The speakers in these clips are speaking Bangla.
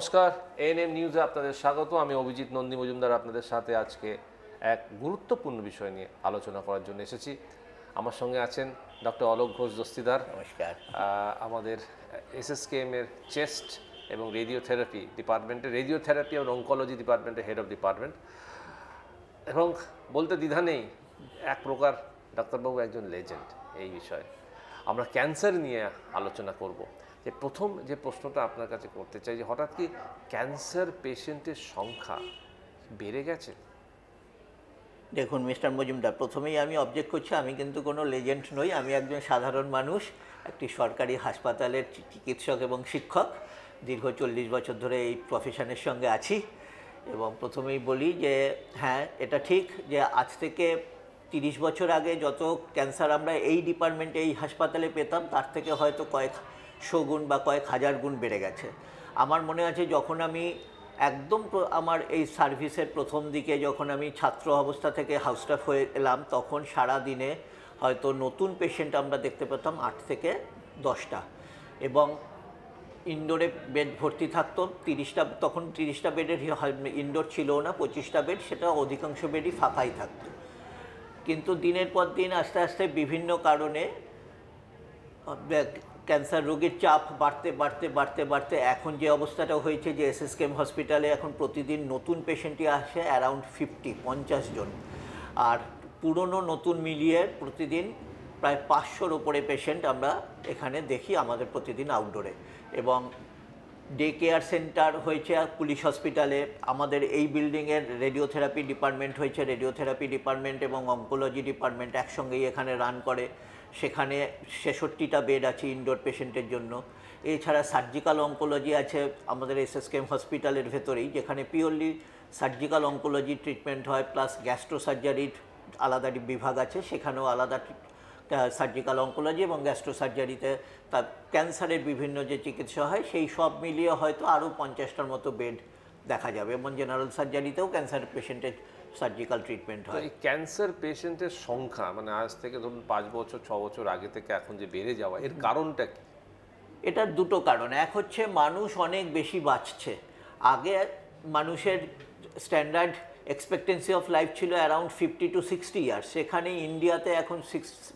নমস্কার, এএনএম নিউজে আপনাদের স্বাগত। আমি অভিজিৎ নন্দী মজুমদার আপনাদের সাথে আজকে এক গুরুত্বপূর্ণ বিষয় নিয়ে আলোচনা করার জন্য এসেছি। আমার সঙ্গে আছেন ডক্টর অলোক ঘোষ দস্তিদার। নমস্কার। আমাদের এসএসকেএম এর চেস্ট এবং রেডিওথেরাপি ডিপার্টমেন্টের রেডিওথেরাপি এবং অঙ্কোলজি ডিপার্টমেন্টের হেড অফ ডিপার্টমেন্ট, এবং বলতে দ্বিধা নেই এক প্রকার ডাক্তারবাবু একজন লেজেন্ড এই বিষয়ে। আমরা ক্যান্সার নিয়ে আলোচনা করব। যে প্রথম যে প্রশ্নটা আপনার কাছে করতে চাই, যে হঠাৎ কি ক্যান্সার পেশেন্টের সংখ্যা বেড়ে গেছে? দেখুন মিস্টার মজুমদার, প্রথমেই আমি অবজেক্ট করছি, আমি কিন্তু কোনো লেজেন্ড নই। আমি একজন সাধারণ মানুষ, একটি সরকারি হাসপাতালের চিকিৎসক এবং শিক্ষক। দীর্ঘ 40 বছর ধরে এই প্রফেশনের সঙ্গে আছি। এবং প্রথমেই বলি যে হ্যাঁ, এটা ঠিক যে আজ থেকে 30 বছর আগে যত ক্যান্সার আমরা এই ডিপার্টমেন্টে এই হাসপাতালে পেতাম, তার থেকে হয়তো কয়েকশো গুণ বা কয়েক হাজার গুণ বেড়ে গেছে। আমার মনে আছে যখন আমি একদম আমার এই সার্ভিসের প্রথম দিকে যখন আমি ছাত্র অবস্থা থেকে হাউস স্টাফ হয়ে এলাম, তখন সারা দিনে হয়তো নতুন পেশেন্ট আমরা দেখতে পেতাম 8 থেকে 10টা, এবং ইনডোরে বেড ভর্তি থাকতো 30টা। তখন 30টা বেডের ইনডোর ছিল না, 25টা বেড, সেটা অধিকাংশ বেডই ফাঁকাই থাকতো। কিন্তু দিনের পর দিন আস্তে আস্তে বিভিন্ন কারণে ক্যান্সার রোগীর চাপ বাড়তে বাড়তে বাড়তে বাড়তে এখন যে অবস্থাটা হয়েছে যে এসএসকেএম হসপিটালে এখন প্রতিদিন নতুন পেশেন্টই আসে অ্যারাউন্ড 50 জন, আর পুরনো নতুন মিলিয়ে প্রতিদিন প্রায় 500-র ওপরে পেশেন্ট আমরা এখানে দেখি আমাদের প্রতিদিন আউটডোরে। এবং ডে কেয়ার সেন্টার হয়েছে পুলিশ হসপিটালে, আমাদের এই বিল্ডিংয়ের রেডিওথেরাপি ডিপার্টমেন্ট হয়েছে, রেডিওথেরাপি ডিপার্টমেন্ট এবং অঙ্কোলজি ডিপার্টমেন্ট একসঙ্গেই এখানে রান করে। সেখানে 66টা বেড আছে ইনডোর পেশেন্টের জন্য। এছাড়া সার্জিক্যাল অঙ্কোলজি আছে আমাদের এসএসকেএম হসপিটালের ভেতরেই, যেখানে পিওরলি সার্জিক্যাল অঙ্কোলজি ট্রিটমেন্ট হয়, প্লাস গ্যাস্ট্রো সার্জারির আলাদা বিভাগ আছে, সেখানেও আলাদা সার্জিক্যাল অঙ্কোলজি এবং গ্যাস্ট্রো সার্জারিতে তার ক্যান্সারের বিভিন্ন যে চিকিৎসা হয় সেই সব মিলিয়ে হয়তো আরও 50টার মতো বেড দেখা যাবে। এবং জেনারেল সার্জারিতেও ক্যান্সার পেশেন্টের সার্জিক্যাল ট্রিটমেন্ট হয়। এই ক্যান্সার পেশেন্টের সংখ্যা মানে আজ থেকে ধরুন 5 বছর 6 বছর আগে থেকে এখন যে বেড়ে যাওয়া, এর কারণটা কি? এটার দুটো কারণ। এক হচ্ছে মানুষ অনেক বেশি বাঁচছে। আগে মানুষের স্ট্যান্ডার্ড এক্সপেক্টেন্সি অফ লাইফ ছিল অ্যারাউন্ড 50 to 60 ইয়ার্স, সেখানে ইন্ডিয়াতে এখন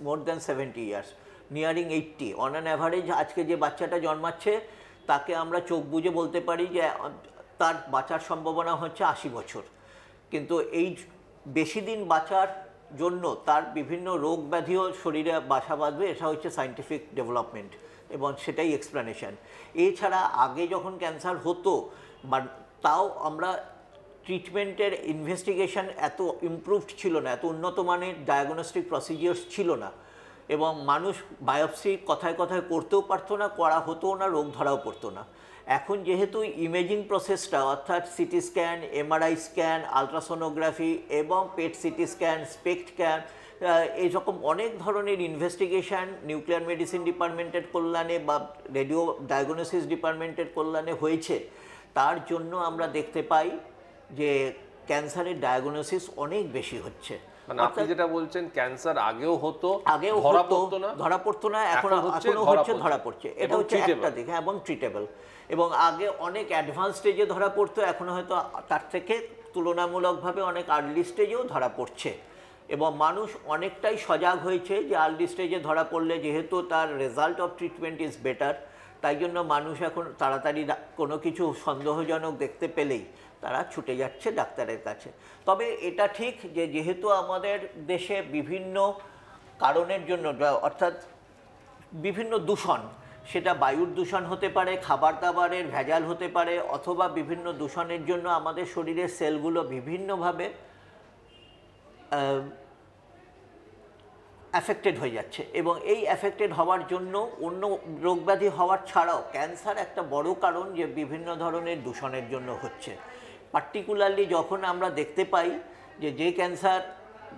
more than 70 years, nearing 80 on an average. আজকে যে বাচ্চাটা জন্মাচ্ছে তাকে আমরা চোখ বুজে বলতে পারি যে তার বাঁচার সম্ভাবনা হচ্ছে 80 বছর। কিন্তু এই বেশি দিন বাঁচার জন্য তার বিভিন্ন রোগ ব্যাধিও শরীরে বাসা বাঁধবে, এটা হচ্ছে সায়েন্টিফিক ডেভেলপমেন্ট এবং সেটাই এক্সপ্লেনেশন। এছাড়া আগে যখন ক্যান্সার হতো তাও আমরা ট্রিটমেন্টের ইনভেস্টিগেশন এত ইমপ্রুভড ছিল না, এত উন্নত মানের ডায়াগনস্টিক প্রসিজিওর্স ছিল না, এবং মানুষ বায়োপসি কথায় কথায় করতেও পারতো না, করা হতো না, রোগ ধরাও পড়তো না। এখন যেহেতু ইমেজিং প্রসেসটা অর্থাৎ CT scan, MRI scan, ultrasonography এবং পেট সিটি স্ক্যান, স্পেক্ট স্ক্যান, এইরকম অনেক ধরনের ইনভেস্টিগেশন নিউক্লিয়ার মেডিসিন ডিপার্টমেন্টের কল্যাণে বা রেডিও ডায়াগনোসিস ডিপার্টমেন্টের কল্যাণে হয়েছে, তার জন্য আমরা দেখতে পাই যে ক্যান্সারের ডায়াগনোসিস অনেক বেশি হচ্ছে। মানে আপনি যেটা বলছেন ক্যান্সার আগেও হতো, ধরা পড়তো না, এখনো হচ্ছে, ধরা পড়ছে। এটা হচ্ছে একটা দিক, এবং ট্রিটেবল। এবং আগে অনেক অ্যাডভান্স স্টেজে ধরা পড়তো, এখন হয়তো তার থেকে তুলনামূলকভাবে অনেক আর্লি স্টেজেও ধরা পড়ছে। এবং মানুষ অনেকটাই সজাগ হয়েছে যে আর্লি স্টেজে ধরা পড়লে যেহেতু তার result of treatment is better, তাই জন্য মানুষ এখন তাড়াতাড়ি কোনো কিছু সন্দেহজনক দেখতে পেলেই তারা ছুটে যাচ্ছে ডাক্তারের কাছে। তবে এটা ঠিক যে যেহেতু আমাদের দেশে বিভিন্ন কারণের জন্য, অর্থাৎ বিভিন্ন দূষণ, সেটা বায়ুর দূষণ হতে পারে, খাবার দাবারের ভেজাল হতে পারে, অথবা বিভিন্ন দূষণের জন্য আমাদের শরীরের সেলগুলো বিভিন্নভাবে অ্যাফেক্টেড হয়ে যাচ্ছে। এবং এই অ্যাফেক্টেড হওয়ার জন্য অন্য রোগব্যাধি হওয়ার ছাড়াও ক্যান্সার একটা বড় কারণ যে বিভিন্ন ধরনের দূষণের জন্য হচ্ছে। পার্টিকুলারলি যখন আমরা দেখতে পাই যে ক্যান্সার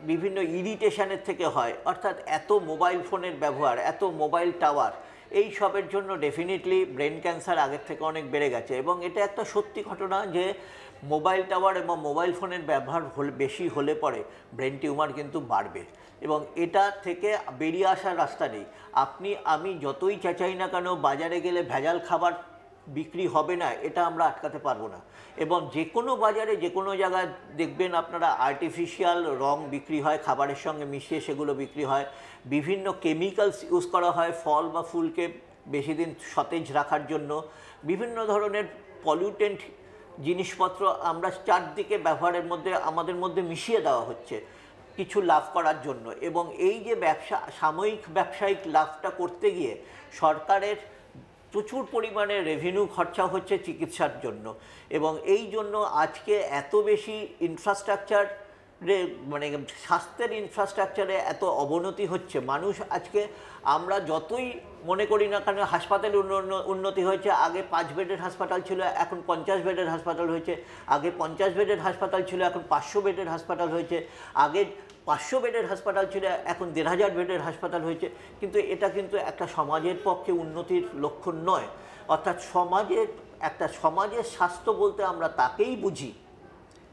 বিভিন্ন ইরিটেশনের থেকে হয়, অর্থাৎ এত মোবাইল ফোনের ব্যবহার, এত মোবাইল টাওয়ার, এই সবের জন্য ডেফিনেটলি ব্রেন ক্যান্সার আগের থেকে অনেক বেড়ে গেছে। এবং এটা একটা সত্যি ঘটনা যে মোবাইল টাওয়ার এবং মোবাইল ফোনের ব্যবহার বেশি হলে পরে ব্রেন টিউমার কিন্তু বাড়বে, এবং এটা থেকে বেরিয়ে আসার রাস্তা নেই। আমি যতই চাচাই না কেন, বাজারে গেলে ভেজাল খাবার বিক্রি হবে না এটা আমরা আটকাতে পারবো না। এবং যে কোনো বাজারে যে কোনো জায়গায় দেখবেন আপনারা আর্টিফিশিয়াল রং বিক্রি হয়, খাবারের সঙ্গে মিশিয়ে সেগুলো বিক্রি হয়, বিভিন্ন কেমিক্যালস ইউজ করা হয় ফল বা ফুলকে বেশি দিন সতেজ রাখার জন্য, বিভিন্ন ধরনের পলিউটেন্ট জিনিসপত্র আমরা চারদিকে ব্যবহারের মধ্যে আমাদের মধ্যে মিশিয়ে দেওয়া হচ্ছে কিছু লাভ করার জন্য। এবং এই যে সাময়িক ব্যবসায়িক লাভটা করতে গিয়ে সরকারের প্রচুর পরিমাণে রেভিনিউ খরচা হচ্ছে চিকিৎসার জন্য। এবং এই জন্য আজকে এত বেশি ইনফ্রাস্ট্রাকচার মানে স্বাস্থ্যের ইনফ্রাস্ট্রাকচারে এত অবনতি হচ্ছে। মানুষ আজকে আমরা যতই মনে করি না কেন হাসপাতালে উন্নতি হয়েছে, আগে 5 বেডের হাসপাতাল ছিল এখন 50 বেডের হাসপাতাল হয়েছে, আগে 50 বেডের হাসপাতাল ছিল এখন 500 বেডের হাসপাতাল হয়েছে, আগে 500 বেডের হাসপাতাল ছিল এখন 1500 বেডের হাসপাতাল হয়েছে। কিন্তু এটা কিন্তু একটা সমাজের পক্ষে উন্নতির লক্ষণ নয়। অর্থাৎ সমাজের স্বাস্থ্য বলতে আমরা তাকেই বুঝি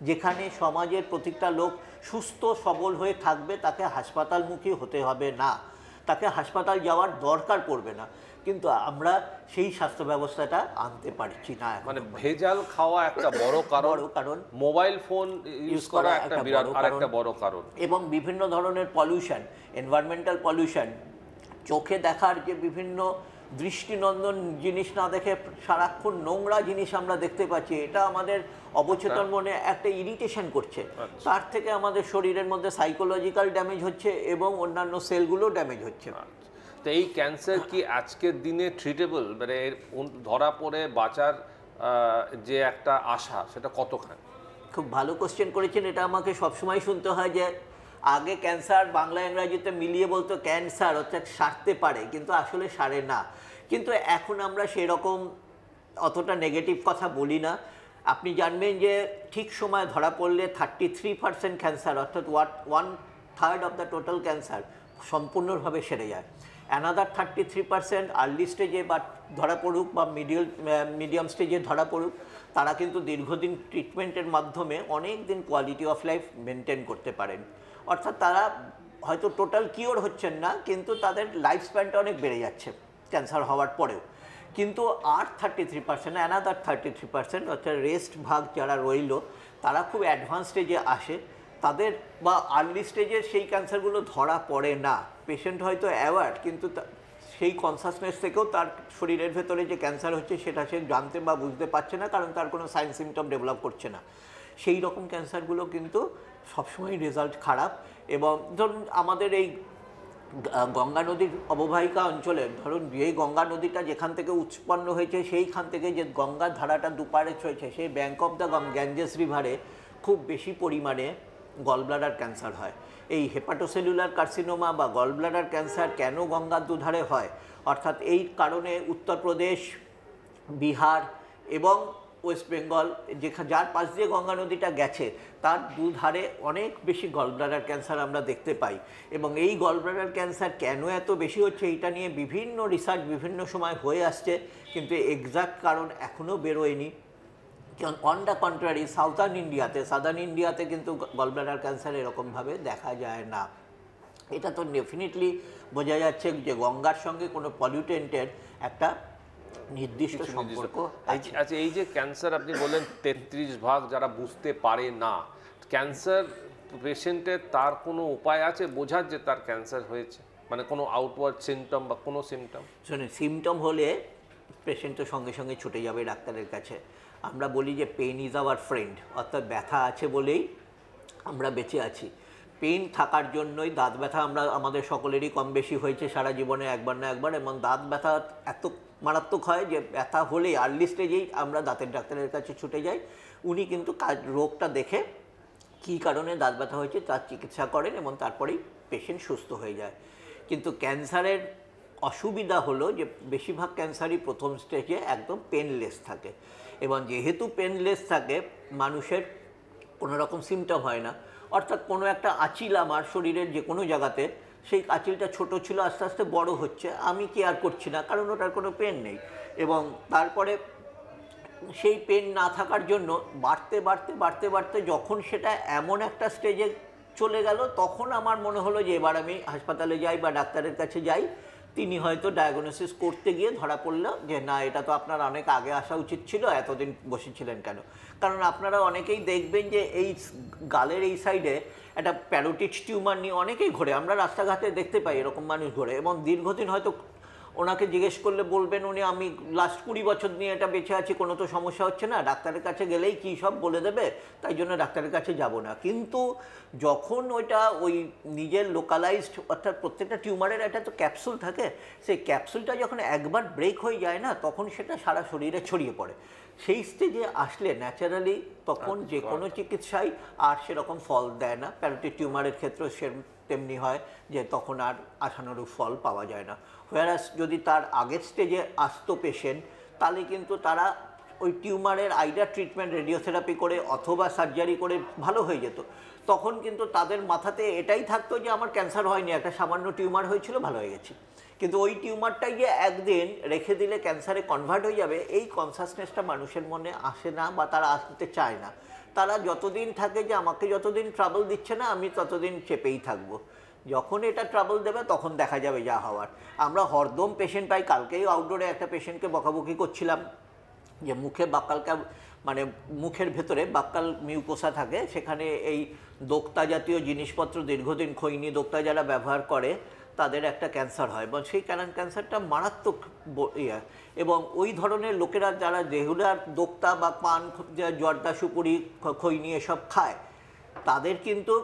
যেখানে সমাজের প্রত্যেকটা লোক সুস্থ সবল হয়ে থাকবে, তাকে হাসপাতালমুখী হতে হবে না, তাকে হাসপাতাল যাওয়ার দরকার পড়বে না। কিন্তু আমরা সেই স্বাস্থ্য ব্যবস্থাটা আনতে পারছি না। মানে ভেজাল খাওয়া একটা বড় কারণ, মোবাইল ফোন ইউজ করা একটা বিরাট আরেকটা বড় কারণ, এবং বিভিন্ন ধরনের পলিউশন, এনভায়রনমেন্টাল পলিউশন, চোখে দেখার যে বিভিন্ন দৃষ্টিনন্দন জিনিস না দেখে সারাক্ষণ নোংরা জিনিস আমরা দেখতে পাচ্ছি, এটা আমাদের অবচেতন মনে একটা ইরিটেশন করছে। তার থেকে আমাদের শরীরের মধ্যে সাইকোলজিক্যাল ড্যামেজ হচ্ছে এবং অন্যান্য সেলগুলো ড্যামেজ হচ্ছে। তো এই ক্যান্সার কি আজকের দিনে ট্রিটেবল, মানে ধরা পড়ে বাঁচার যে একটা আশা সেটা কতখানি? খুব ভালো কোশ্চেন করেছেন। এটা আমাকে সবসময় শুনতে হয় যে আগে ক্যান্সার বাংলা ইংরাজিতে মিলিয়ে বলতো ক্যান্সার অর্থাৎ সারতে পারে, কিন্তু আসলে সারে না। কিন্তু এখন আমরা সেরকম অতটা নেগেটিভ কথা বলি না। আপনি জানবেন যে ঠিক সময় ধরা পড়লে 33% ক্যান্সার অর্থাৎ 1/3 অফ দ্য টোটাল ক্যান্সার সম্পূর্ণভাবে সেরে যায়। অ্যানাদার 33% আর্লি স্টেজে বা ধরা পড়ুক বা মিডিয়াম স্টেজে ধরা পড়ুক, তারা কিন্তু দীর্ঘদিন ট্রিটমেন্টের মাধ্যমে অনেক দিন কোয়ালিটি অফ লাইফ মেনটেন করতে পারেন। অর্থাৎ তারা হয়তো টোটাল কিওর হচ্ছেন না, কিন্তু তাদের লাইফ স্প্যানটা অনেক বেড়ে যাচ্ছে ক্যান্সার হওয়ার পরেও। কিন্তু আর 33% অ্যানাদার 33% অর্থাৎ রেস্ট ভাগ যারা রইল, তারা খুব অ্যাডভান্স স্টেজে আসে, তাদের বা আর্লি স্টেজের সেই ক্যান্সারগুলো ধরা পড়ে না। পেশেন্ট হয়তো অ্যাওয়ার্ড, কিন্তু সেই কনসাসনেস থেকেও তার শরীরের ভেতরে যে ক্যান্সার হচ্ছে সেটা সে জানতে বা বুঝতে পারছে না, কারণ তার কোনো সাইন সিমটম ডেভেলপ করছে না। সেই রকম ক্যান্সারগুলো কিন্তু সবসময় রেজাল্ট খারাপ। এবং ধরুন আমাদের এই গঙ্গা নদীর অববাহিকা অঞ্চলে, ধরুন এই গঙ্গা নদীটা যেখান থেকে উৎপন্ন হয়েছে সেইখান থেকে যে গঙ্গার ধারাটা দুপারে রয়েছে, সেই ব্যাঙ্ক অফ দ্য গ্যাঞ্জেস রিভারে খুব বেশি পরিমাণে গলব্লাডার ক্যান্সার হয়। এই হেপাটোসেলুলার কার্সিনোমা বা গলব্লাডার ক্যান্সার কেন গঙ্গার দুধারে হয়? অর্থাৎ এই কারণে উত্তরপ্রদেশ, বিহার এবং ওয়েস্ট বেঙ্গল যার পাশ দিয়ে গঙ্গা নদীটা গেছে তার দুধারে অনেক বেশি গলব্লাডার ক্যান্সার আমরা দেখতে পাই। এবং এই গলব্লাডার ক্যান্সার কেন এত বেশি হচ্ছে এটা নিয়ে বিভিন্ন রিসার্চ বিভিন্ন সময় হয়ে আসছে, কিন্তু এক্সাক্ট কারণ এখনও বেরোয়নি। অন দ্য কন্ট্রারি সাদার্ন ইন্ডিয়াতে কিন্তু গলব্লাডার ক্যান্সার এরকমভাবে দেখা যায় না। এটা তো ডেফিনেটলি বোঝা যাচ্ছে যে গঙ্গার সঙ্গে কোনো পলিউটেন্টের একটা নির্দিষ্ট সম্পর্ক আছে। আচ্ছা, এই যে ক্যান্সার আপনি বললেন 33% যারা বুঝতে পারে না, ক্যান্সার পেশেন্টের তার কোনো উপায় আছে বোঝার যে তার ক্যান্সার হয়েছে, মানে কোনো আউটওয়ার্ড সিমটম বা কোনো সিমটম? শুনুন, সিমটম হলে পেশেন্ট তো সঙ্গে সঙ্গে ছুটে যাবে ডাক্তারের কাছে। আমরা বলি যে পেন ইজ আওয়ার ফ্রেন্ড, অর্থাৎ ব্যথা আছে বলেই আমরা বেঁচে আছি। পেন থাকার জন্যই দাঁত ব্যথা আমাদের সকলেরই কম বেশি হয়েছে সারা জীবনে একবার না একবার, এবং দাঁত ব্যথা এত মারাত্মক হয় যে ব্যথা হলেই আর্লি স্টেজেই আমরা দাঁতের ডাক্তারের কাছে ছুটে যাই। উনি কিন্তু রোগটা দেখে কী কারণে দাঁত ব্যথা হয়েছে তার চিকিৎসা করেন এবং তারপরেই পেশেন্ট সুস্থ হয়ে যায়। কিন্তু ক্যান্সারের অসুবিধা হলো যে বেশিরভাগ ক্যান্সারই প্রথম স্টেজে একদম পেনলেস থাকে, এবং যেহেতু পেনলেস থাকে মানুষের কোনো রকম সিমটম হয় না। অর্থাৎ কোনো একটা আঁচিল আমার শরীরের যে কোনো জায়গাতে, সেই আঁচিলটা ছোট ছিল আস্তে আস্তে বড় হচ্ছে, আমি কেয়ার করছি না কারণ ওটার কোনো পেন নেই, এবং তারপরে সেই পেন না থাকার জন্য বাড়তে বাড়তে বাড়তে বাড়তে যখন সেটা এমন একটা স্টেজে চলে গেল, তখন আমার মনে হলো যে এবার আমি হাসপাতালে যাই বা ডাক্তারের কাছে যাই, তিনি হয়তো ডায়াগনোসিস করতে গিয়ে ধরা পড়লো যে না, এটা তো আপনার অনেক আগে আসা উচিত ছিল, এতদিন বসেছিলেন কেন। কারণ আপনারা অনেকেই দেখবেন যে এই গালের এই সাইডে একটা প্যারোটিড টিউমার নিয়ে অনেকেই ঘোরে, আমরা রাস্তাঘাটে দেখতে পাই এরকম মানুষ ঘোরে, এবং দীর্ঘদিন হয়তো ওনাকে জিজ্ঞেস করলে বলবেন উনি আমি লাস্ট 20 বছর নিয়ে এটা বেঁচে আছি, কোনো তো সমস্যা হচ্ছে না, ডাক্তারের কাছে গেলেই কী সব বলে দেবে, তাই জন্য ডাক্তারের কাছে যাব না। কিন্তু যখন ওইটা ওই নিজের লোকালাইজড, অর্থাৎ প্রত্যেকটা টিউমারের একটা তো ক্যাপসুল থাকে, সেই ক্যাপসুলটা যখন একবার ব্রেক হয়ে যায় না, তখন সেটা সারা শরীরে ছড়িয়ে পড়ে। সেই স্টেজে আসলে ন্যাচারালি তখন যে কোনো চিকিৎসাই আর সেরকম ফল দেয় না। প্যারোটিড টিউমারের ক্ষেত্রে সে তেমনি হয় যে তখন আর আশানুরূপ ফল পাওয়া যায় না। হোয়ারাস যদি তার আগের স্টেজে আসতো পেশেন্ট, তাহলে কিন্তু তারা ওই টিউমারের আইডার ট্রিটমেন্ট রেডিওথেরাপি করে অথবা সার্জারি করে ভালো হয়ে যেত। তখন কিন্তু তাদের মাথাতে এটাই থাকতো যে আমার ক্যান্সার হয়নি, একটা সামান্য টিউমার হয়েছিল, ভালো হয়ে গেছি। কিন্তু ওই টিউমারটাই যে একদিন রেখে দিলে ক্যান্সারে কনভার্ট হয়ে যাবে, এই কনসাসনেসটা মানুষের মনে আসে না বা তারা আসতে চায় না। তারা যতদিন থাকে যে আমাকে যতদিন ট্রাবল দিচ্ছে না আমি ততদিন চেপেই থাকবো, যখন এটা ট্রাবল দেবে তখন দেখা যাবে যা হওয়ার। আমরা হরদম পেশেন্ট পাই। কালকেই আউটডোরে একটা পেশেন্টকে বকাবকি করছিলাম যে মুখে বাক্কালকা, মানে মুখের ভেতরে বাক্কাল মিউকোসা থাকে, সেখানে এই দোক্তা জাতীয় জিনিসপত্র দীর্ঘদিন খৈনি দোক্তা যারা ব্যবহার করে তাদের একটা ক্যান্সার হয়, এবং সেই ক্যান্সারটা মারাত্মক এবং ওই ধরনের লোকেরা যারা রেগুলার দোক্তা বা পান, জর্দা, সুপুরি, খৈনি এসব খায়, তাদের কিন্তু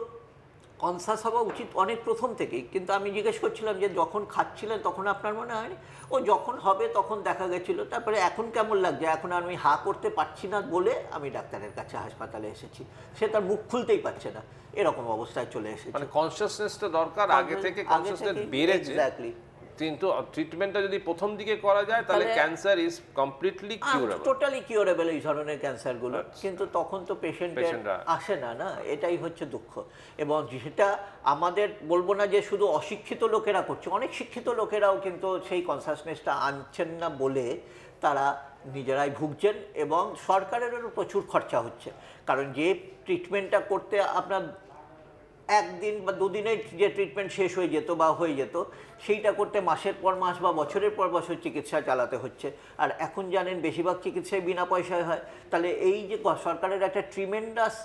কনসাস হওয়া উচিত অনেক প্রথম থেকেই। কিন্তু আমি জিজ্ঞেস করছিলাম যে যখন খাচ্ছিলেন তখন আপনার মনে হয়নি? ও যখন হবে তখন দেখা গেছিলো। তারপরে এখন কেমন লাগছে, এখন আমি হা করতে পারছি না বলে আমি ডাক্তারের কাছে হাসপাতালে এসেছি, সে তার মুখ খুলতেই পারছে না, এরকম অবস্থায় চলে এসেছে। মানে কনসিয়াসনেসটা দরকার, আগে থেকে কনসিয়াসনেস বেড়েছে, কিন্তু ট্রিটমেন্টটা যদি প্রথম দিকে করা যায় তাহলে cancer is completely curable, totally curable এই ধরনের ক্যান্সারগুলো। কিন্তু তখন তো পেশেন্টের আসে না, না, এটাই হচ্ছে দুঃখ। এবং যেটা আমাদের বলবো না যে শুধু অশিক্ষিত লোকেরা করছে, অনেক শিক্ষিত লোকেরাও কিন্তু সেই কনসাসনেসটা আনছেন না বলে তারা নিজেরাই ভুগছেন, এবং সরকারেরও প্রচুর খরচা হচ্ছে। কারণ যে ট্রিটমেন্টটা করতে আপনার একদিন বা দুদিনে যে ট্রিটমেন্ট শেষ হয়ে যেত বা হয়ে যেত, সেইটা করতে মাসের পর মাস বা বছরের পর বছর চিকিৎসা চালাতে হচ্ছে। আর এখন জানেন বেশিরভাগ চিকিৎসাই বিনা পয়সায় হয়। তাহলে এই যে সরকারের একটা ট্রিমেন্ডাস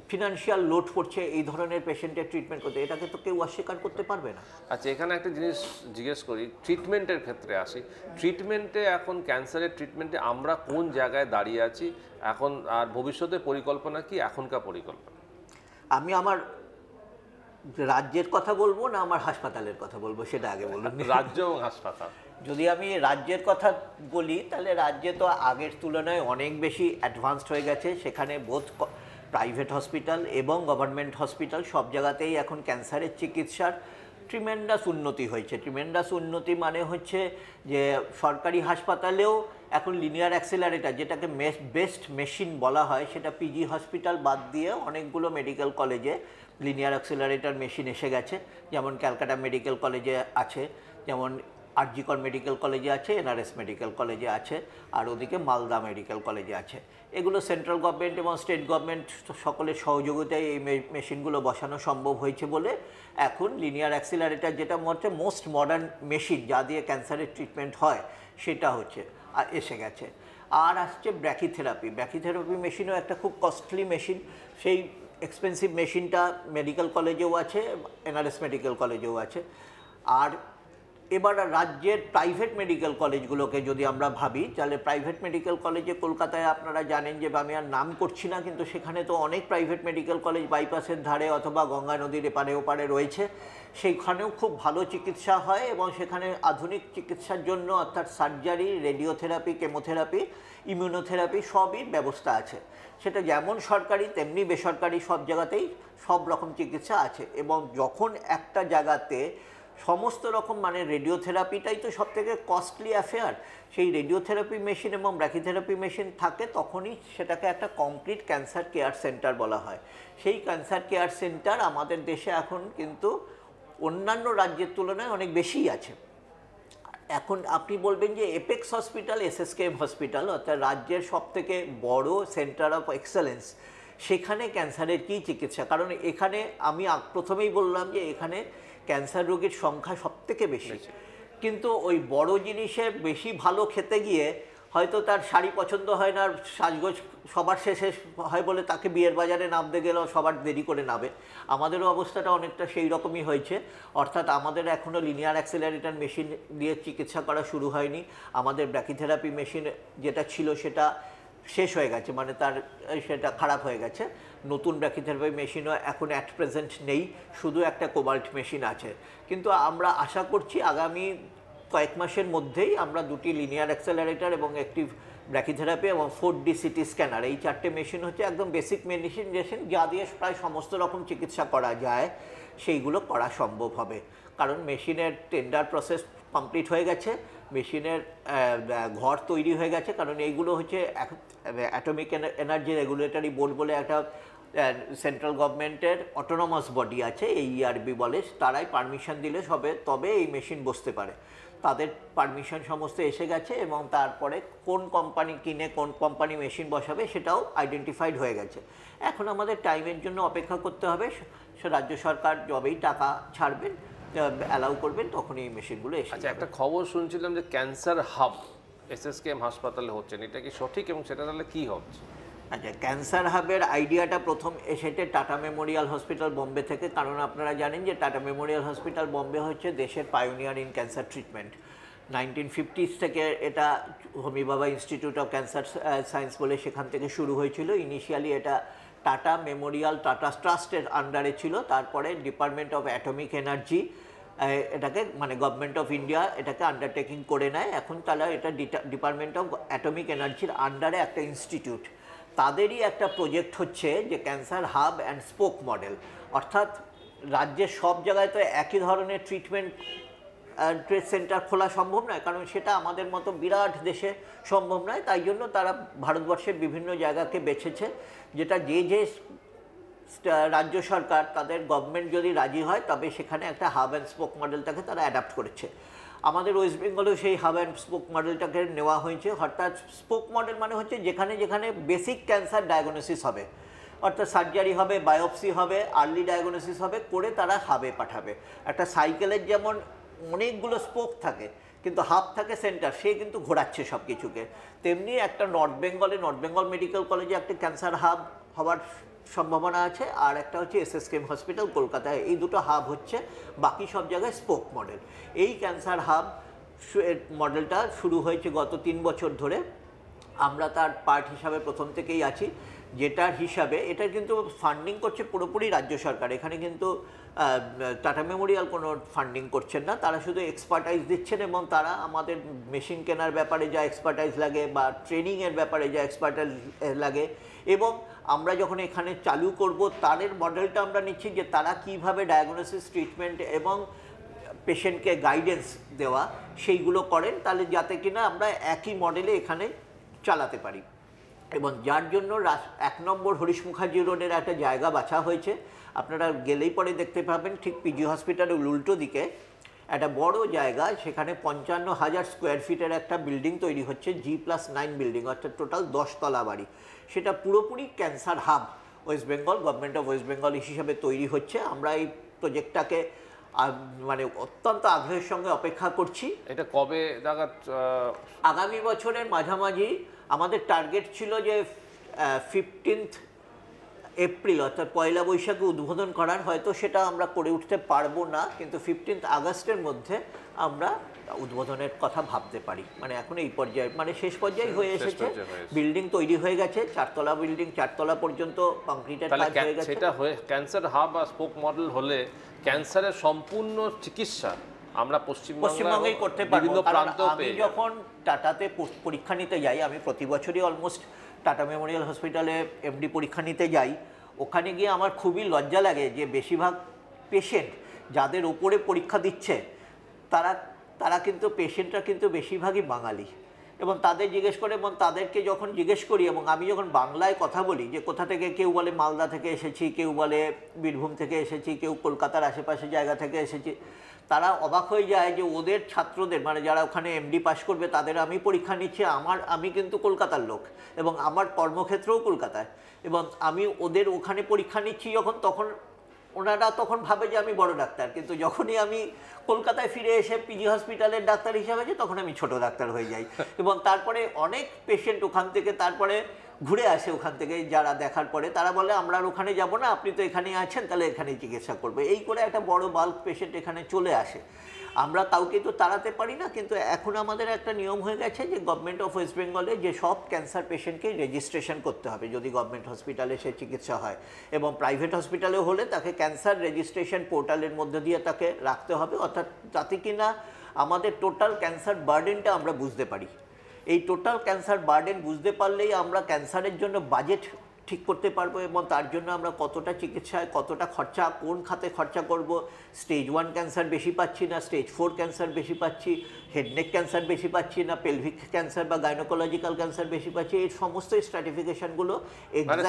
ফিনান্সিয়াল লোড পড়ছে এই ধরনের পেশেন্টের ট্রিটমেন্ট করতে, এটাকে তো কেউ অস্বীকার করতে পারবে না। আচ্ছা, এখানে একটা জিনিস জিজ্ঞেস করি, ট্রিটমেন্টের ক্ষেত্রে আসি। ট্রিটমেন্টে এখন ক্যান্সারের ট্রিটমেন্টে আমরা কোন জায়গায় দাঁড়িয়ে আছি এখন, আর ভবিষ্যতে পরিকল্পনা কি, এখনকার পরিকল্পনা? আমি আমার রাজ্যের কথা বলবো না আমার হাসপাতালের কথা বলবো, সেটা আগে বলুন। রাজ্য এবং হাসপাতাল। যদি আমি রাজ্যের কথা বলি তাহলে রাজ্যে তো আগের তুলনায় অনেক বেশি অ্যাডভান্সড হয়ে গেছে। সেখানে বোথ প্রাইভেট হসপিটাল এবং গভর্নমেন্ট হসপিটাল সব জায়গাতেই এখন ক্যান্সারের চিকিৎসার ট্রিমেন্ডাস উন্নতি হয়েছে। ট্রিমেন্ডাস উন্নতি মানে হচ্ছে যে সরকারি হাসপাতালেও এখন লিনিয়ার অ্যাক্সেলারেটর, যেটাকে বেস্ট মেশিন বলা হয়, সেটা পিজি হসপিটাল বাদ দিয়ে অনেকগুলো মেডিকেল কলেজে লিনিয়ার অ্যাক্সেলারেটর মেশিন এসে গেছে। যেমন ক্যালকাটা মেডিকেল কলেজে আছে, যেমন আরজিকর মেডিকেল কলেজে আছে, এনআরএস মেডিকেল কলেজে আছে, আর ওদিকে মালদা মেডিকেল কলেজে আছে। এগুলো সেন্ট্রাল গভর্নমেন্ট এবং স্টেট গভর্নমেন্ট সকলের সহযোগিতায় এই মেশিনগুলো বসানো সম্ভব হয়েছে বলে এখন লিনিয়ার অ্যাক্সিলারেটর, যেটা হচ্ছে মোস্ট মডার্ন মেশিন যা দিয়ে ক্যান্সারের ট্রিটমেন্ট হয়, সেটা হচ্ছে এসে গেছে। আর আসছে ব্র্যাকিথেরাপি। ব্র্যাকিথেরাপি মেশিনও একটা খুব কস্টলি মেশিন। সেই এক্সপেন্সিভ মেশিনটা মেডিকেল কলেজেও আছে, এনআরএস মেডিকেল কলেজেও আছে। আর এবার রাজ্যের প্রাইভেট মেডিকেল কলেজগুলোকে যদি আমরা ভাবি, তাহলে প্রাইভেট মেডিকেল কলেজে কলকাতায় আপনারা জানেন যে, আমি আর নাম করছি না, কিন্তু সেখানে তো অনেক প্রাইভেট মেডিকেল কলেজ বাইপাসের ধারে অথবা গঙ্গা নদীর এপারে ওপারে রয়েছে। সেইখানেও খুব ভালো চিকিৎসা হয় এবং সেখানে আধুনিক চিকিৎসার জন্য অর্থাৎ সার্জারি, রেডিওথেরাপি, কেমোথেরাপি, ইমিউনোথেরাপি সবই ব্যবস্থা আছে। সেটা যেমন সরকারি তেমনি বেসরকারি সব জায়গাতেই সব রকম চিকিৎসা আছে। এবং যখন একটা জায়গাতে সমস্ত রকম, মানে রেডিওথেরাপিটাই তো সব থেকে কস্টলি অ্যাফেয়ার, সেই রেডিওথেরাপি মেশিন এবং ব্র্যাকিথেরাপি মেশিন থাকে, তখনই সেটাকে একটা কমপ্লিট ক্যান্সার কেয়ার সেন্টার বলা হয়। সেই ক্যান্সার কেয়ার সেন্টার আমাদের দেশে এখন কিন্তু অন্যান্য রাজ্যের তুলনায় অনেক বেশিই আছে। এখন আপনি বলবেন যে এপেক্স হসপিটাল, এসএসকেএম হসপিটাল, অর্থাৎ রাজ্যের সবথেকে বড় সেন্টার অফ এক্সেলেন্স, সেখানে ক্যান্সারের কী চিকিৎসা? কারণ এখানে আমি প্রথমেই বললাম যে এখানে ক্যান্সার রোগীর সংখ্যা সবথেকে বেশি। কিন্তু ওই বড় জিনিসে বেশি ভালো খেতে গিয়ে হয়তো তার শাড়ি পছন্দ হয় না, আর সাজগোজ সবার শেষে হয় বলে তাকে বিয়ের বাজারে নামতে গেলেও সবার দেরি করে নামে। আমাদেরও অবস্থাটা অনেকটা সেই রকমই হয়েছে, অর্থাৎ আমাদের এখনও লিনিয়ার অ্যাক্সেলারেটর মেশিন দিয়ে চিকিৎসা করা শুরু হয়নি। আমাদের ব্র্যাকিথেরাপি মেশিন যেটা ছিল সেটা শেষ হয়ে গেছে, মানে তার সেটা খারাপ হয়ে গেছে। নতুন ব্র্যাকিথেরাপি মেশিনও এখন অ্যাট প্রেজেন্ট নেই, শুধু একটা কোবাল্ট মেশিন আছে। কিন্তু আমরা আশা করছি আগামী কয়েক মাসের মধ্যেই আমরা দুটি লিনিয়ার অ্যাক্সেলারেটর এবং একটি ব্র্যাকিথেরাপি এবং 4D সিটি স্ক্যানার, এই চারটে মেশিন হচ্ছে একদম বেসিক মেডিসিন যা দিয়ে প্রায় সমস্ত রকম চিকিৎসা করা যায়, সেইগুলো করা সম্ভব হবে। কারণ মেশিনের টেন্ডার প্রসেস কমপ্লিট হয়ে গেছে, মেশিনের ঘর তৈরি হয়ে গেছে। কারণ এইগুলো হচ্ছে অ্যাটমিক এনার্জি রেগুলেটরি বোর্ড বলে একটা সেন্ট্রাল গভর্নমেন্টের অটোনমাস বডি আছে, এই ERB বলে, তারাই পারমিশন দিলে তবে এই মেশিন বসতে পারে। তাদের পারমিশন সমস্ত এসে গেছে এবং তারপরে কোন কোম্পানি কিনে কোন কোম্পানি মেশিন বসাবে সেটাও আইডেন্টিফাইড হয়ে গেছে। এখন আমাদের টাইমের জন্য অপেক্ষা করতে হবে। রাজ্য সরকার যবেই টাকা ছাড়বেন, অ্যালাউ করবেন, তখন এই মেশিনগুলো এসে আচ্ছা, একটা খবর শুনছিলাম যে ক্যান্সার হাব SSKM হাসপাতালে হচ্ছে, এটা কি সঠিক এবং সেটা তাহলে কী হচ্ছে? আচ্ছা, ক্যান্সার হাবের আইডিয়াটা প্রথম এসেছে টাটা মেমোরিয়াল হসপিটাল বোম্বে থেকে। কারণ আপনারা জানেন যে টাটা মেমোরিয়াল হসপিটাল বোম্বে হচ্ছে দেশের pioneer in cancer treatment. 1950s থেকে এটা Homi Bhabha institute of cancer science বলে সেখান থেকে শুরু হয়েছিল। ইনিশিয়ালি এটা টাটা মেমোরিয়াল টাটা ট্রাস্টের আন্ডারে ছিল, তারপরে ডিপার্টমেন্ট অফ অ্যাটমিক এনার্জি এটাকে, মানে গভর্নমেন্ট অফ ইন্ডিয়া এটাকে আন্ডারটেকিং করে নেয়। এখন তাহলে এটা ডিপার্টমেন্ট অফ অ্যাটমিক এনার্জির আন্ডারে একটা ইনস্টিটিউট। তাদেরই একটা প্রজেক্ট হচ্ছে যে cancer hub and spoke model, অর্থাৎ রাজ্যের সব জায়গায় তো একই ধরনের ট্রিটমেন্ট সেন্টার খোলা সম্ভব নয়, কারণ সেটা আমাদের মতো বিরাট দেশে সম্ভব নয়। তাই জন্য তারা ভারতবর্ষের বিভিন্ন জায়গাকে বেছেছে, যেটা যে রাজ্য সরকার তাদের গভর্নমেন্ট যদি রাজি হয় তবে সেখানে একটা হাব অ্যান্ড স্পোক মডেলটাকে তারা অ্যাডাপ্ট করেছে। আমাদের ওয়েস্ট বেঙ্গলেও সেই হাব অ্যান্ড স্পোক মডেলটাকে নেওয়া হয়েছে। অর্থাৎ স্পোক মডেল মানে হচ্ছে যেখানে যেখানে বেসিক ক্যান্সার ডায়াগনোসিস হবে, অর্থাৎ সার্জারি হবে, বায়োপসি হবে, আর্লি ডায়াগনোসিস হবে, করে তারা হাবে পাঠাবে। একটা সাইকেলের যেমন অনেকগুলো স্পোক থাকে কিন্তু হাব থাকে সেন্টার, সে কিন্তু ঘোরাচ্ছে সব কিছুকে, তেমনি একটা নর্থ বেঙ্গল মেডিকেল কলেজে একটা ক্যান্সার হাব হওয়ার সম্ভাবনা আছে। আর একটা হচ্ছে SSKM হসপিটাল কলকাতায়, এই দুটো হাব হচ্ছে, বাকি সব জায়গায় স্পোক মডেল। এই ক্যান্সার হাব মডেলটা শুরু হয়েছে গত 3 বছর ধরে। আমরা তার পার্ট হিসাবে প্রথম থেকেই আছি, যেটার হিসাবে এটা কিন্তু ফান্ডিং করছে পুরোপুরি রাজ্য সরকার। এখানে কিন্তু টাটা মেমোরিয়াল কোনো ফান্ডিং করছেন না, তারা শুধু এক্সপার্টাইজ দিচ্ছেন এবং তারা আমাদের মেশিন কেনার ব্যাপারে যা এক্সপার্টাইজ লাগে বা ট্রেনিংয়ের ব্যাপারে যা এক্সপার্টাইজ লাগে, এবং আমরা যখন এখানে চালু করব তাদের মডেলটা আমরা নিচ্ছি যে তারা কিভাবে ডায়াগনোসিস, ট্রিটমেন্ট এবং পেশেন্টকে গাইডেন্স দেওয়া সেইগুলো করেন, তাহলে যাতে কিনা আমরা একই মডেলে এখানে চালাতে পারি। এবং যার জন্য 1 নম্বর হরিশ মুখার্জি রোডের একটা জায়গা বাছা হয়েছে। আপনারা গেলেই পরে দেখতে পাবেন ঠিক PG হসপিটালের উল্টো দিকে একটা বড় জায়গা, সেখানে 55,000 স্কোয়ার ফিটের একটা বিল্ডিং তৈরি হচ্ছে, G+9 বিল্ডিং, অর্থাৎ টোটাল 10 তলা বাড়ি। সেটা পুরোপুরি cancer hub West Bengal, government of West Bengal হিসেবে তৈরি হচ্ছে। আমরা এই প্রজেক্টটাকে মানে অত্যন্ত আগ্রহের সঙ্গে অপেক্ষা করছি। এটা কবে নাগাদ? আগামী বছরের মাঝামাঝি আমাদের টার্গেট ছিল যে 15th এপ্রিল অর্থাৎ পয়লা বৈশাখে উদ্বোধন করার। হয়তো সেটা আমরা করে উঠতে পারবো না, কিন্তু 15th আগস্টের মধ্যে আমরা উদ্বোধনের কথা ভাবতে পারি। মানে এখন এই পর্যায়ে, মানে শেষ পর্যায়ে হয়ে এসেছে, বিল্ডিং তৈরি হয়ে গেছে, 4 তলা বিল্ডিং, 4 তলা পর্যন্ত কংক্রিটের কাজ হয়ে গেছে। সেটা হয়ে ক্যান্সার হাব বা স্পোক মডেল হলে ক্যান্সারের সম্পূর্ণ চিকিৎসা আমরা পশ্চিমবঙ্গেই করতে পারবো। আমি যখন টাটাতে পরীক্ষা নিতে যাই, আমি প্রতি বছরই অলমোস্ট টাটা মেমোরিয়াল হসপিটালে MD পরীক্ষা নিতে যাই। ওখানে গিয়ে আমার খুবই লজ্জা লাগে যে বেশিরভাগ পেশেন্ট যাদের ওপরে পরীক্ষা দিচ্ছে তারা কিন্তু পেশেন্টরা কিন্তু বেশিরভাগই বাঙালি, এবং তাদের জিজ্ঞেস করে, এবং তাদেরকে যখন জিজ্ঞেস করি এবং আমি যখন বাংলায় কথা বলি যে কোথা থেকে, কেউ বলে মালদা থেকে এসেছি, কেউ বলে বীরভূম থেকে এসেছি, কেউ কলকাতার আশেপাশে জায়গা থেকে এসেছি, তারা অবাক হয়ে যায় যে ওদের ছাত্রদের, মানে যারা ওখানে MD পাস করবে তাদের আমি পরীক্ষা নিচ্ছি, আমি কিন্তু কলকাতার লোক এবং আমার কর্মক্ষেত্রও কলকাতায়, এবং আমি ওদের ওখানে পরীক্ষা নিচ্ছি যখন, তখন ওনারা তখন ভাবে যে আমি বড় ডাক্তার, কিন্তু যখনই আমি কলকাতায় ফিরে এসে পিজি হসপিটালের ডাক্তার হিসাবে আছি তখন আমি ছোট ডাক্তার হয়ে যাই। এবং তারপরে অনেক পেশেন্ট ওখান থেকে তারপরে ঘুরে আসে, ওখান থেকে যারা দেখার পরে তারা বলে আমরা আর ওখানে যাব না, আপনি তো এখানেই আছেন, তাহলে এখানেই চিকিৎসা করবে। এই করে একটা বড় বাল্ক পেশেন্ট এখানে চলে আসে। আমরা কাউকে তো তাড়াতে পারি না, কিন্তু এখন আমাদের একটা নিয়ম হয়ে গেছে যে গভর্নমেন্ট অফ ওয়েস্ট বেঙ্গলে যে সব ক্যান্সার পেশেন্টকে রেজিস্ট্রেশন করতে হবে যদি গভর্নমেন্ট হসপিটালে সে চিকিৎসা হয়, এবং প্রাইভেট হসপিটালে হলে তাকে ক্যান্সার রেজিস্ট্রেশন পোর্টালের মধ্যে দিয়ে তাকে রাখতে হবে, অর্থাৎ যাতে কিনা আমাদের টোটাল ক্যান্সার বার্ডেনটা আমরা বুঝতে পারি। এই টোটাল ক্যান্সার বার্ডেন বুঝতে পারলেই আমরা ক্যান্সারের জন্য বাজেট ঠিক করতে পারবো, এবং তার জন্য আমরা কতটা চিকিৎসায় কতটা খরচা, কোন খাতে খরচা করব, স্টেজ 1 ক্যান্সার বেশি পাচ্ছি না স্টেজ 4 ক্যান্সার বেশি পাচ্ছি, হেড নেক ক্যান্সার বেশি পাচ্ছি না পেলভিক ক্যান্সার বা গাইনোকোলজিক্যাল ক্যান্সার বেশি পাচ্ছি, এই সমস্ত স্ট্র্যাটিফিকেশনগুলো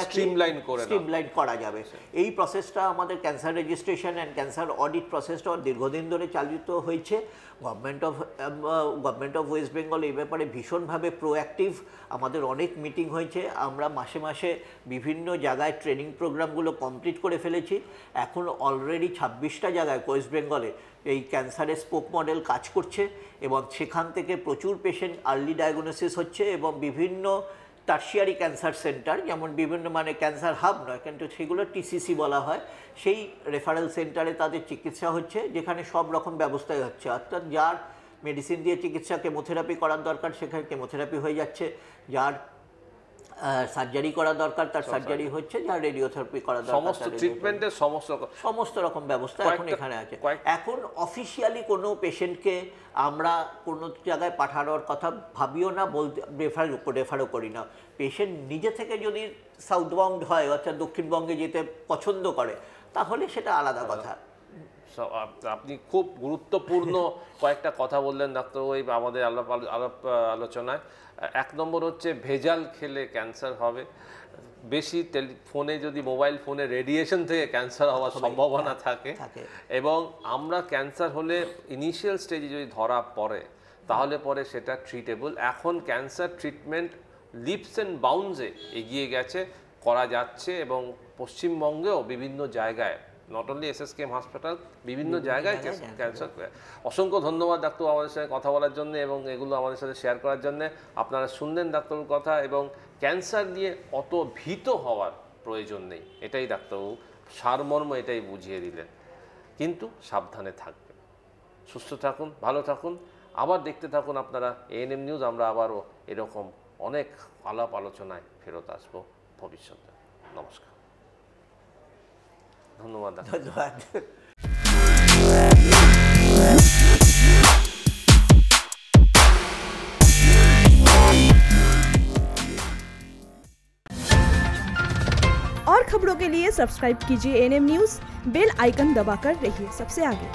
স্ট্রিমলাইন করা যাবে। এই প্রসেসটা আমাদের cancer registration and cancer audit প্রসেসটা দীর্ঘদিন ধরে চালিত হয়েছে। গভর্নমেন্ট অফ ওয়েস্ট বেঙ্গল এই ব্যাপারে ভীষণভাবে প্রোঅ্যাক্টিভ। আমাদের অনেক মিটিং হয়েছে, আমরা মাসে মাসে বিভিন্ন জায়গায় ট্রেনিং প্রোগ্রামগুলো কমপ্লিট করে ফেলেছি। এখন অলরেডি 26টা জায়গায় ওয়েস্ট বেঙ্গলে এই ক্যান্সারের স্পোক মডেল কাজ করছে, এবং সেখান থেকে প্রচুর পেশেন্ট আর্লি ডায়াগনোসিস হচ্ছে, এবং বিভিন্ন টার্সিয়ারি ক্যান্সার সেন্টার, যেমন বিভিন্ন মানে ক্যান্সার হাব নয় কিন্তু সেগুলো টিসিসি বলা হয়, সেই রেফারেল সেন্টারে তাদের চিকিৎসা হচ্ছে, যেখানে সব রকম ব্যবস্থাই হচ্ছে। অর্থাৎ যার মেডিসিন দিয়ে চিকিৎসা কেমোথেরাপি করার দরকার সেখানে কেমোথেরাপি হয়ে যাচ্ছে, যার সার্জারি করা দরকার তার সার্জারি হচ্ছে, যার রেডিওথেরাপি করা দরকার সমস্ত ট্রিটমেন্টের সমস্ত রকম ব্যবস্থা এখন এখানে আছে। এখন অফিসিয়ালি কোনো পেশেন্টকে আমরা কোনো জায়গায় পাঠানোর কথা ভাবিও না, বলতে রেফারও করি না। পেশেন্ট নিজে থেকে যদি সাউথ বাউন্ড হয় অর্থাৎ দক্ষিণবঙ্গে যেতে পছন্দ করে তাহলে সেটা আলাদা কথা। আপনি খুব গুরুত্বপূর্ণ কয়েকটা কথা বললেন ডাক্তারবাবু এই আমাদের আলোচনায়। 1 নম্বর হচ্ছে ভেজাল খেলে ক্যান্সার হবে, বেশি ফোনে যদি মোবাইল ফোনে রেডিয়েশন থেকে ক্যান্সার হওয়ার সম্ভাবনা থাকে, এবং আমরা ক্যান্সার হলে ইনিশিয়াল স্টেজে যদি ধরা পড়ে তাহলে পরে সেটা ট্রিটেবল। এখন ক্যান্সার ট্রিটমেন্ট লিপস অ্যান্ড বাউন্ডসে এগিয়ে গেছে, করা যাচ্ছে, এবং পশ্চিমবঙ্গেও বিভিন্ন জায়গায় নট অনলি এসএসকেএম হাসপাতাল বিভিন্ন জায়গায় ক্যান্সার। অসংখ্য ধন্যবাদ ডাক্তারবাবু আমাদের সঙ্গে কথা বলার জন্য এবং এগুলো আমাদের সাথে শেয়ার করার জন্য। আপনারা শুনলেন ডাক্তারবাবুর কথা, এবং ক্যান্সার নিয়ে অত ভীত হওয়ার প্রয়োজন নেই, এটাই ডাক্তারবাবু সারমর্ম এটাই বুঝিয়ে দিলেন। কিন্তু সাবধানে থাকবেন, সুস্থ থাকুন, ভালো থাকুন, আবার দেখতে থাকুন আপনারা এএনএম নিউজ। আমরা আবারও এরকম অনেক আলাপ আলোচনায় ফেরত আসবো ভবিষ্যতে। নমস্কার, ধন্যবাদ। ধন্যবাদ। और खबरों के लिए सब्सक्राइब कीजिए एएनएम न्यूज़, बेल आइकन दबाकर रहिए सबसे आगे।